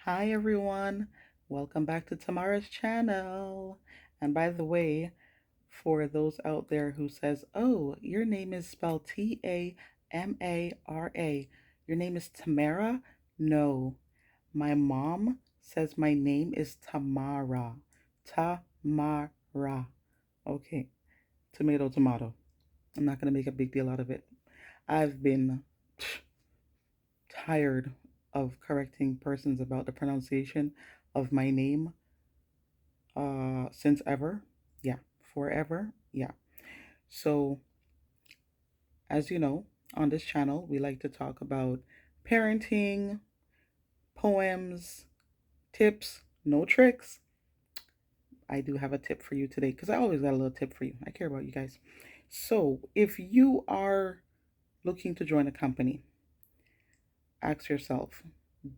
Hi everyone, welcome back to Tamara's channel. And by the way, for those out there who says, "Oh, your name is spelled Tamara. Your name is Tamara?" No, my mom says my name is Tamara. Tamara. Okay, tomato, tomato. I'm not gonna make a big deal out of it. I've been tired of correcting persons about the pronunciation of my name since ever. Yeah, forever. Yeah. So, as you know, on this channel, we like to talk about parenting, poems, tips, no tricks. I do have a tip for you today because I always got a little tip for you. I care about you guys. So, if you are looking to join a company, ask yourself,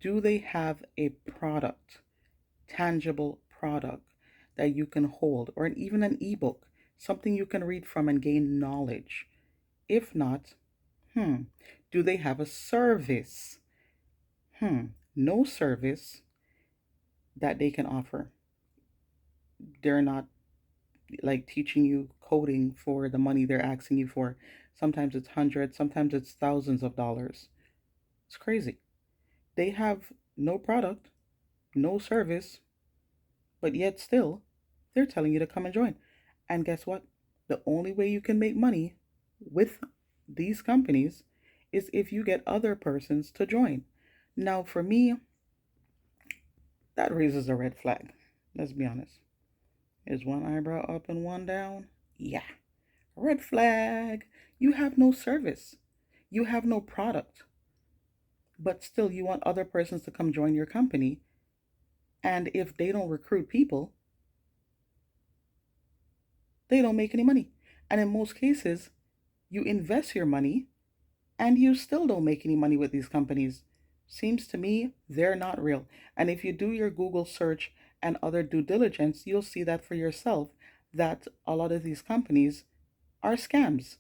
do they have a product, tangible product that you can hold, or even an ebook, something you can read from and gain knowledge? If not, do they have a service? No service that they can offer. They're not like teaching you coding for the money they're asking you for. Sometimes it's hundreds, sometimes it's thousands of dollars. It's crazy. They have no product, no service, but yet still they're telling you to come and join. And guess what? The only way you can make money with these companies is if you get other persons to join. Now, for me, that raises a red flag. Let's be honest. Is one eyebrow up and one down? Yeah. Red flag. You have no service. You have no product. But still, you want other persons to come join your company. And if they don't recruit people, they don't make any money. And in most cases, you invest your money and you still don't make any money with these companies. Seems to me they're not real. And if you do your Google search and other due diligence, you'll see that for yourself that a lot of these companies are scams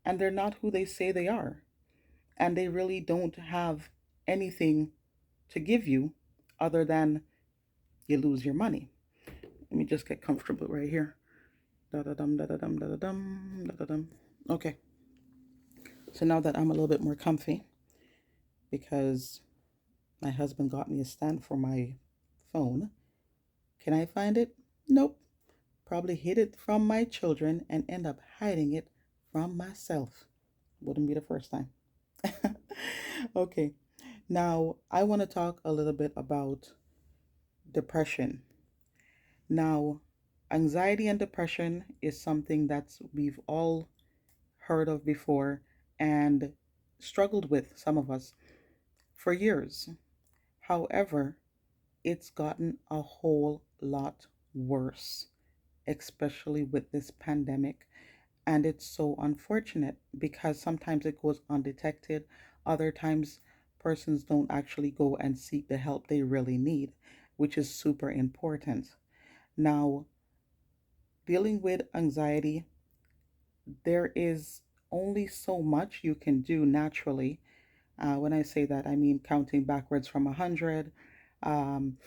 and they're not who they say they are. And they really don't have anything to give you other than you lose your money. Let me just get comfortable right here. Da da dum da da dum da da dum da da dum. Okay, so now that I'm a little bit more comfy because my husband got me a stand for my phone. Can I find it? Nope. Probably hid it from my children and end up hiding it from myself. Wouldn't be the first time. Okay. Now, I want to talk a little bit about depression. Now, anxiety and depression is something that we've all heard of before and struggled with, some of us, for years. However, it's gotten a whole lot worse, especially with this pandemic. And it's so unfortunate because sometimes it goes undetected, other times, persons don't actually go and seek the help they really need, which is super important. Now, dealing with anxiety, there is only so much you can do naturally. When I say that, I mean counting backwards from 100, um,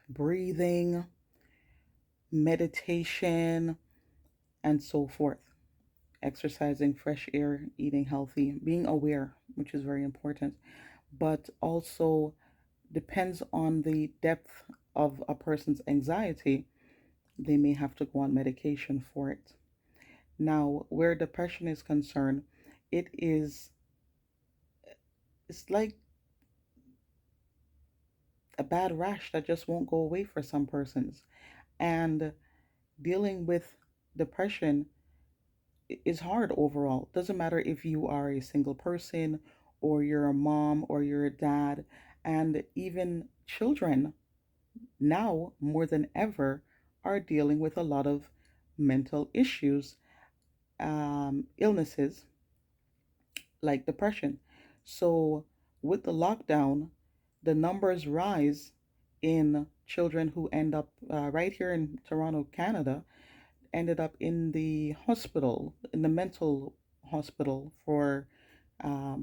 breathing, meditation, and so forth. Exercising, fresh air, eating healthy, being aware, which is very important, but also depends on the depth of a person's anxiety. They may have to go on medication for it. Now, where depression is concerned, it is it's like a bad rash that just won't go away for some persons. And dealing with depression is hard overall. Doesn't matter if you are a single person or you're a mom or you're a dad, and even children now more than ever are dealing with a lot of mental issues, illnesses like depression. So with the lockdown, the numbers rise in children who end up right here in Toronto, Canada, ended up in the hospital, in the mental hospital for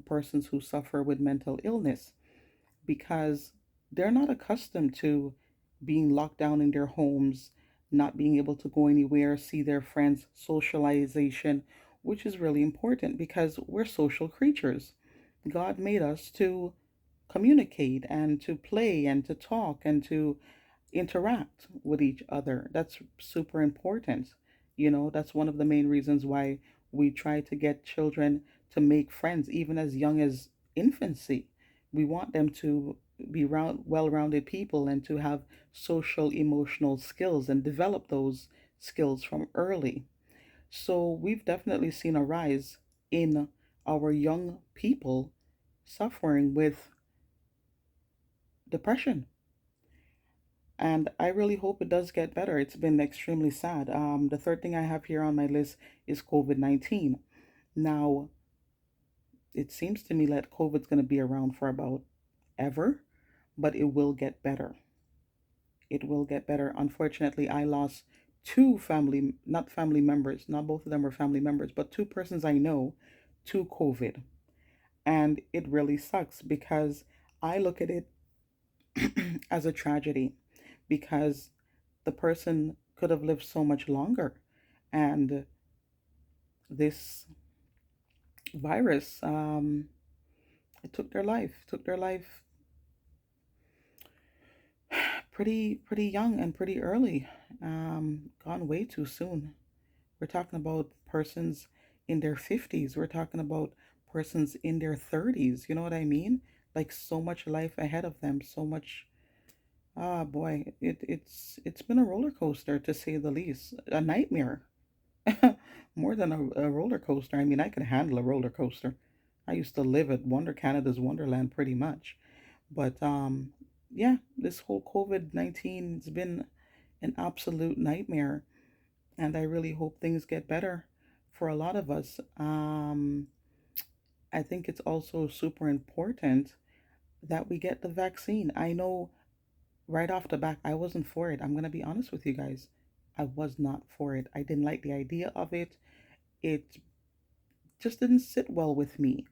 persons who suffer with mental illness. because they're not accustomed to being locked down in their homes, not being able to go anywhere, see their friends, socialization, which is really important because we're social creatures. God made us to communicate and to play and to talk and to interact with each other. That's super important. That's one of the main reasons why we try to get children to make friends even as young as infancy. We want them to be well-rounded people and to have social emotional skills and develop those skills from early. So we've definitely seen a rise in our young people suffering with depression. And I really hope it does get better. It's been extremely sad. The third thing I have here on my list is COVID-19. Now, it seems to me that COVID's going to be around for about ever, but it will get better. It will get better. Unfortunately, I lost two family, not family members, not both of them were family members, but two persons I know to COVID. And it really sucks because I look at it as a tragedy because the person could have lived so much longer. And this virus, it took their life pretty young and pretty early, gone way too soon. We're talking about persons in their 50s. We're talking about persons in their 30s. You know what I mean? Like so much life ahead of them, so much. Ah, boy, it's been a roller coaster to say the least, a nightmare. More than a roller coaster. I mean, I could handle a roller coaster. I used to live at Canada's Wonderland pretty much. But yeah, this whole COVID-19 has been an absolute nightmare, and I really hope things get better for a lot of us. I think it's also super important that we get the vaccine. I know right off the back, I wasn't for it. I'm gonna be honest with you guys. I was not for it. I didn't like the idea of it. It just didn't sit well with me.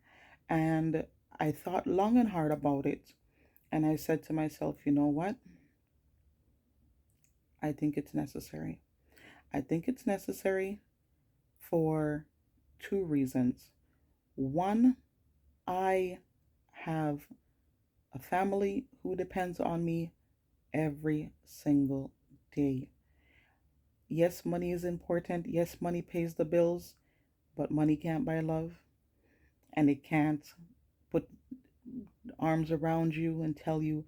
And I thought long and hard about it. And I said to myself, you know what? I think it's necessary. I think it's necessary for two reasons. One, I have a family who depends on me every single day. Yes, money is important. Yes, money pays the bills, but money can't buy love, and it can't put arms around you and tell you,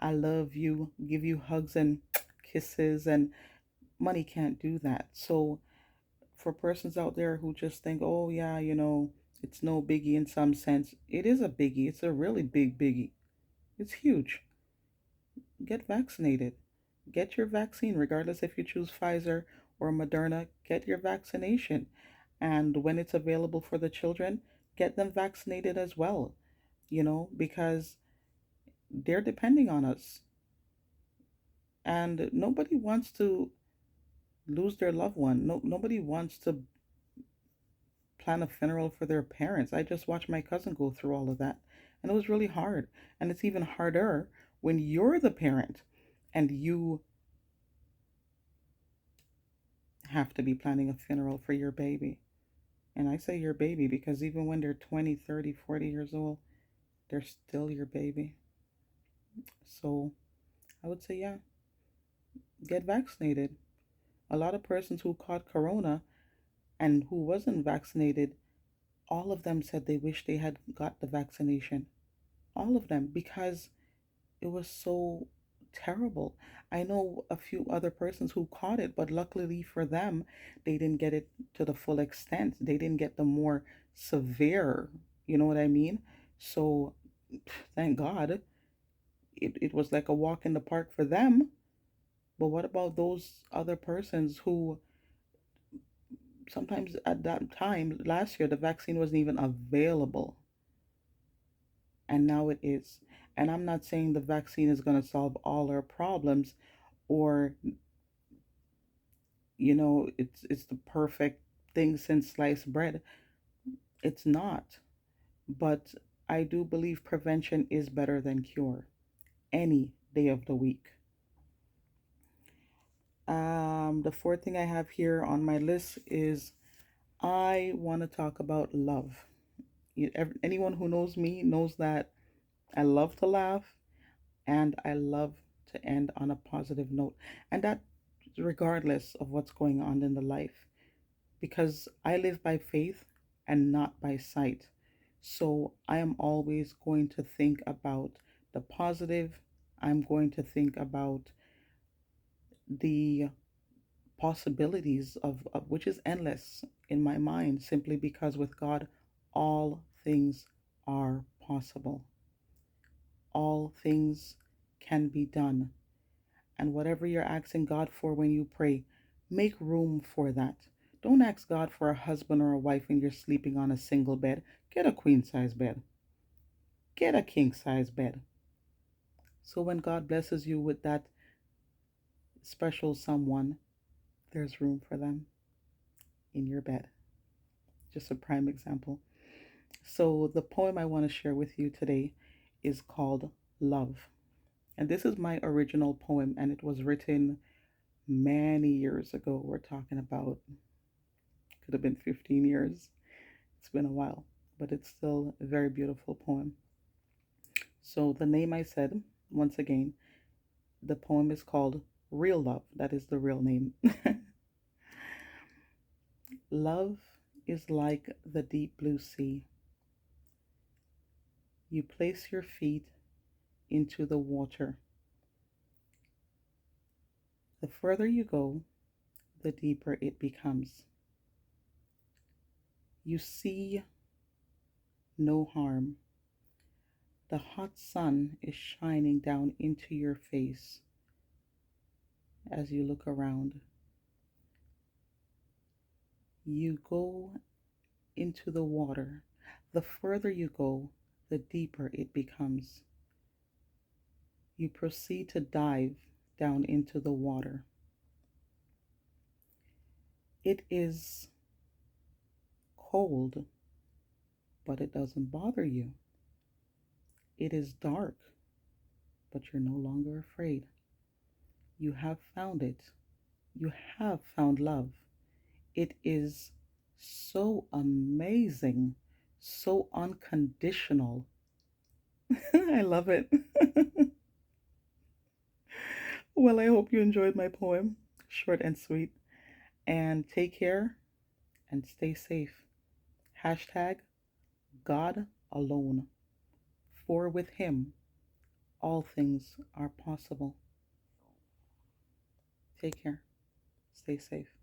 I love you, give you hugs and kisses, and money can't do that. So, for persons out there who just think, oh, yeah, it's no biggie in some sense, it is a biggie. It's a really big biggie. It's huge. Get vaccinated. Get your vaccine, regardless if you choose Pfizer or Moderna, get your vaccination. And when it's available for the children, get them vaccinated as well, because they're depending on us. And nobody wants to lose their loved one. No, nobody wants to plan a funeral for their parents. I just watched my cousin go through all of that, and it was really hard. And it's even harder when you're the parent and you have to be planning a funeral for your baby. And I say your baby because even when they're 20, 30, 40 years old, they're still your baby. So I would say, yeah, get vaccinated. A lot of persons who caught corona and who wasn't vaccinated, all of them said they wish they had got the vaccination. All of them, because it was so terrible. I know a few other persons who caught it, but luckily for them, they didn't get it to the full extent. They didn't get the more severe, you know what I mean? So thank God it was like a walk in the park for them. But what about those other persons who sometimes at that time last year the vaccine wasn't even available and now it is? And I'm not saying the vaccine is going to solve all our problems or it's the perfect thing since sliced bread. It's not. But I do believe prevention is better than cure any day of the week. The fourth thing I have here on my list is I want to talk about love. Anyone who knows me knows that I love to laugh and I love to end on a positive note. And that regardless of what's going on in the life, because I live by faith and not by sight. So I am always going to think about the positive. I'm going to think about the possibilities of which is endless in my mind, simply because with God all things are possible. All things can be done. And whatever you're asking God for when you pray, make room for that. Don't ask God for a husband or a wife when you're sleeping on a single bed. Get a queen size bed. Get a king size bed. So when God blesses you with that special someone, there's room for them in your bed. Just a prime example. So the poem I want to share with you today is called Love. And this is my original poem, and it was written many years ago. We're talking about, could have been 15 years. It's been a while, but it's still a very beautiful poem. So the name I said, once again, the poem is called Real Love. That is the real name. Love is like the deep blue sea. You place your feet into the water. The further you go, the deeper it becomes. You see no harm. The hot sun is shining down into your face as you look around. You go into the water. The further you go, the deeper it becomes. You proceed to dive down into the water. It is cold, but it doesn't bother you. It is dark, but you're no longer afraid. You have found it. You have found love. It is so amazing, so unconditional. I love it. Well, I hope you enjoyed my poem, short and sweet. And take care and stay safe. Hashtag God alone. For with Him, all things are possible. Take care. Stay safe.